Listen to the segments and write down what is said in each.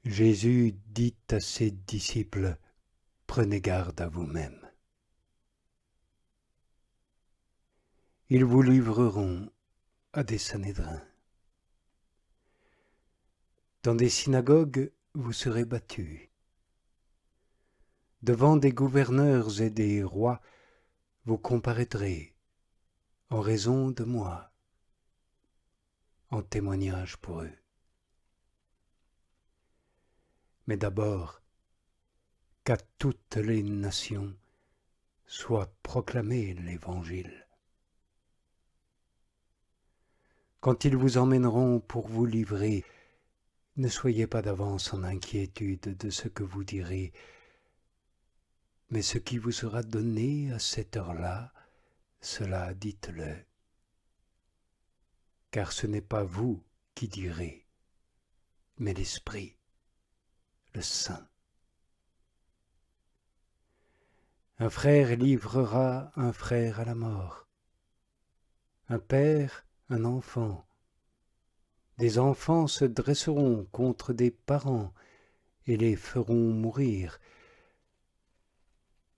Jésus dit à ses disciples, « Prenez garde à vous-mêmes. Ils vous livreront à des Sanhédrins. Dans des synagogues, vous serez battus. Devant des gouverneurs et des rois, vous comparaîtrez en raison de moi, en témoignage pour eux. Mais d'abord, qu'à toutes les nations soit proclamé l'Évangile. Quand ils vous emmèneront pour vous livrer, ne soyez pas d'avance en inquiétude de ce que vous direz, mais ce qui vous sera donné à cette heure-là, cela dites-le. Car ce n'est pas vous qui direz, mais l'Esprit, le Saint. Un frère livrera un frère à la mort, un père un enfant. Des enfants se dresseront contre des parents et les feront mourir.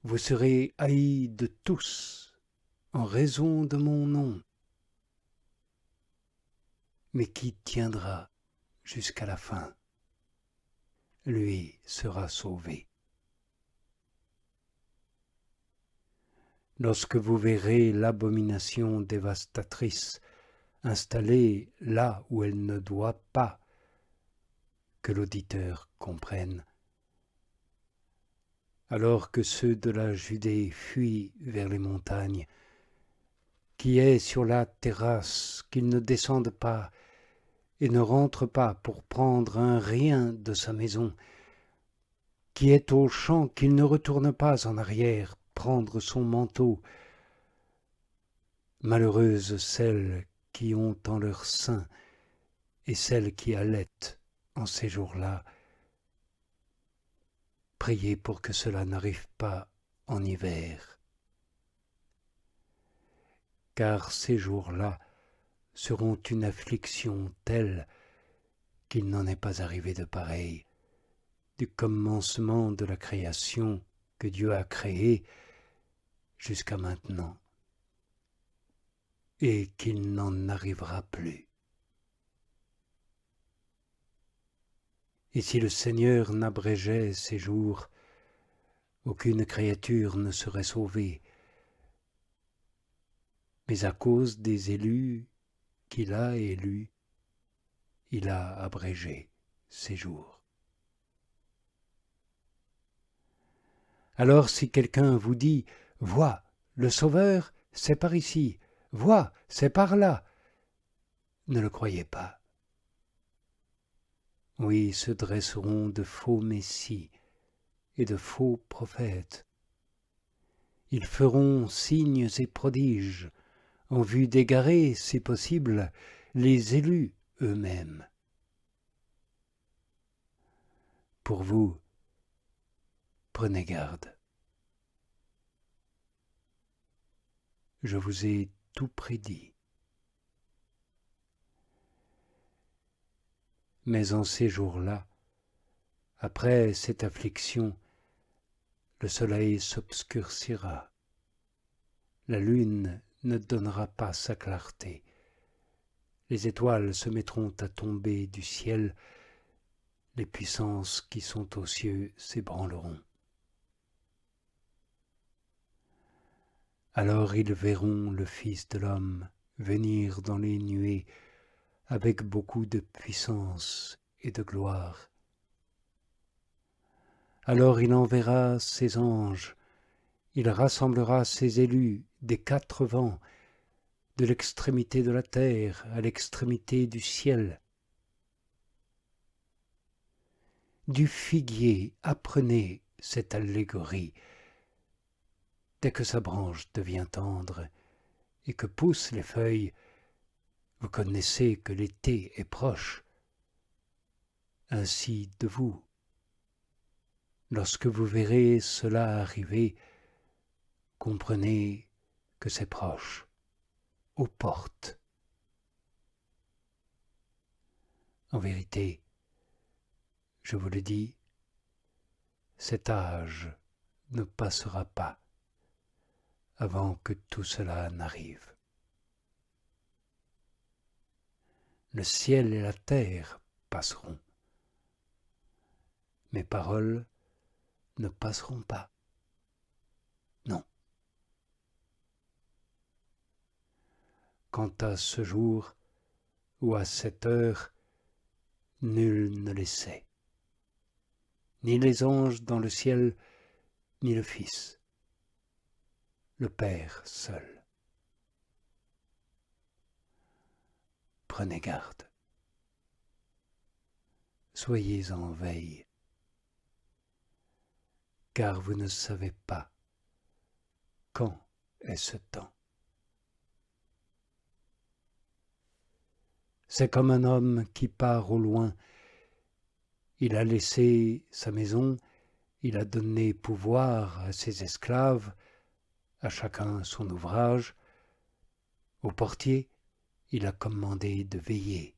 Vous serez haïs de tous en raison de mon nom. Mais qui tiendra jusqu'à la fin, lui sera sauvé. Lorsque vous verrez l'abomination dévastatrice installée là où elle ne doit pas, que l'auditeur comprenne, alors que ceux de la Judée fuient vers les montagnes, qui est sur la terrasse, qu'ils ne descendent pas et ne rentrent pas pour prendre un rien de sa maison, qui est au champ, qu'il ne retourne pas en arrière prendre son manteau. Malheureuses celles qui ont en leur sein et celles qui allaitent en ces jours-là. Priez pour que cela n'arrive pas en hiver. Car ces jours-là seront une affliction telle qu'il n'en est pas arrivé de pareil, du commencement de la création que Dieu a créée jusqu'à maintenant, et qu'il n'en arrivera plus. Et si le Seigneur n'abrégeait ces jours, aucune créature ne serait sauvée, mais à cause des élus qu'il a élus, il a abrégé ces jours. Alors si quelqu'un vous dit « Vois, le Sauveur, c'est par ici, vois, c'est par là », ne le croyez pas. Oui, se dresseront de faux messies et de faux prophètes. Ils feront signes et prodiges, en vue d'égarer, si possible, les élus eux-mêmes. Pour vous, prenez garde. Je vous ai tout prédit. Mais en ces jours-là, après cette affliction, le soleil s'obscurcira, la lune ne donnera pas sa clarté, les étoiles se mettront à tomber du ciel, les puissances qui sont aux cieux s'ébranleront. Alors ils verront le Fils de l'homme venir dans les nuées avec beaucoup de puissance et de gloire. Alors il enverra ses anges, il rassemblera ses élus des quatre vents, de l'extrémité de la terre à l'extrémité du ciel. Du figuier, apprenez cette allégorie. Dès que sa branche devient tendre et que poussent les feuilles, vous connaissez que l'été est proche. Ainsi de vous. Lorsque vous verrez cela arriver, comprenez que c'est proche, aux portes. En vérité, Je vous le dis, cet âge ne passera pas avant que tout cela n'arrive. Le ciel et la terre passeront. Mes paroles ne passeront pas. Non. Quant à ce jour ou à cette heure, nul ne les sait, ni les anges dans le ciel, ni le Fils, le Père seul. Prenez garde. Soyez en veille, car vous ne savez pas quand est ce temps. C'est comme un homme qui part au loin. Il a laissé sa maison, il a donné pouvoir à ses esclaves, à chacun son ouvrage. Au portier, il a commandé de veiller.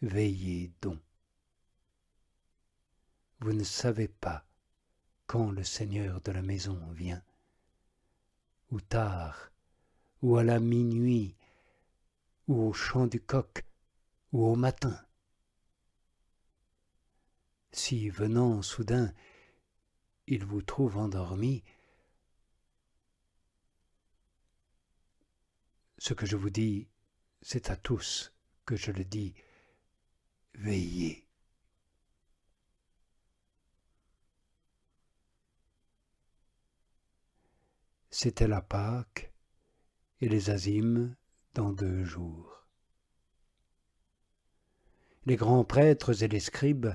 Veillez donc. Vous ne savez pas quand le Seigneur de la maison vient, ou tard, ou à la minuit, ou au chant du coq, ou au matin. Si, venant soudain, il vous trouve endormi, ce que je vous dis, c'est à tous que je le dis, veillez. C'était la Pâque et les azymes dans 2 jours. Les grands prêtres et les scribes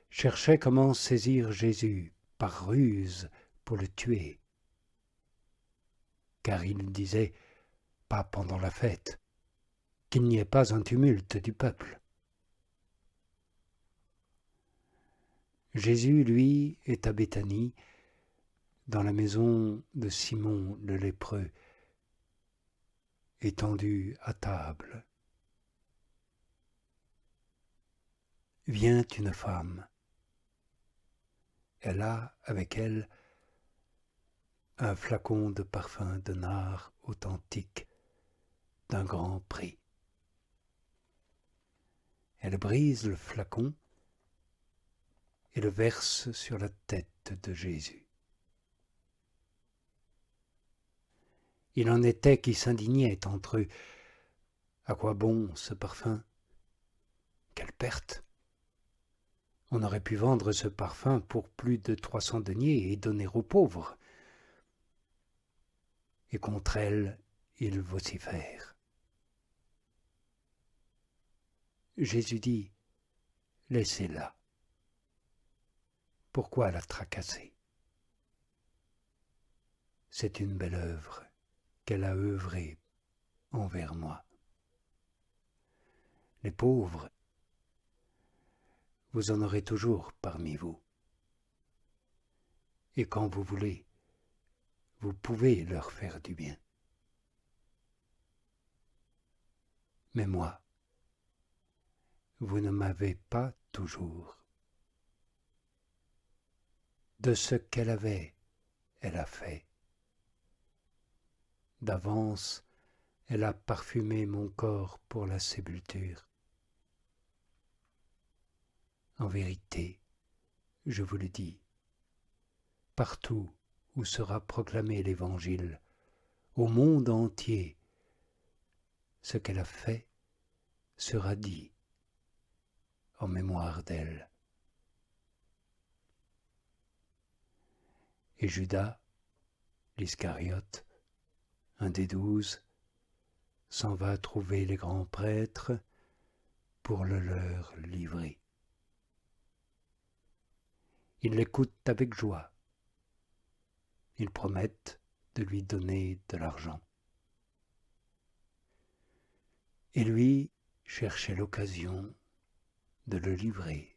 cherchaient comment saisir Jésus par ruse pour le tuer. Car ils disaient, pas pendant la fête, qu'il n'y ait pas un tumulte du peuple. Jésus, lui, est à Béthanie, dans la maison de Simon le lépreux, étendu à table. Vient une femme. Elle a avec elle un flacon de parfum de nard authentique d'un grand prix. Elle brise le flacon et le verse sur la tête de Jésus. Il en était qui s'indignaient entre eux. À quoi bon ce parfum? Quelle perte! On aurait pu vendre ce parfum pour plus de 300 deniers et donner aux pauvres. Et contre elle, ils vocifèrent. Jésus dit, laissez-la. Pourquoi la tracasser? C'est une belle œuvre qu'elle a œuvrée envers moi. Les pauvres, vous en aurez toujours parmi vous. Et quand vous voulez, vous pouvez leur faire du bien. Mais moi, vous ne m'avez pas toujours. De ce qu'elle avait, elle a fait. D'avance, elle a parfumé mon corps pour la sépulture. En vérité, je vous le dis, partout où sera proclamé l'Évangile, au monde entier, ce qu'elle a fait sera dit en mémoire d'elle. Et Judas, l'Iscariote, un des 12, s'en va trouver les grands prêtres pour le leur livrer. Ils l'écoutent avec joie. Ils promettent de lui donner de l'argent. Et lui cherchait l'occasion de le livrer.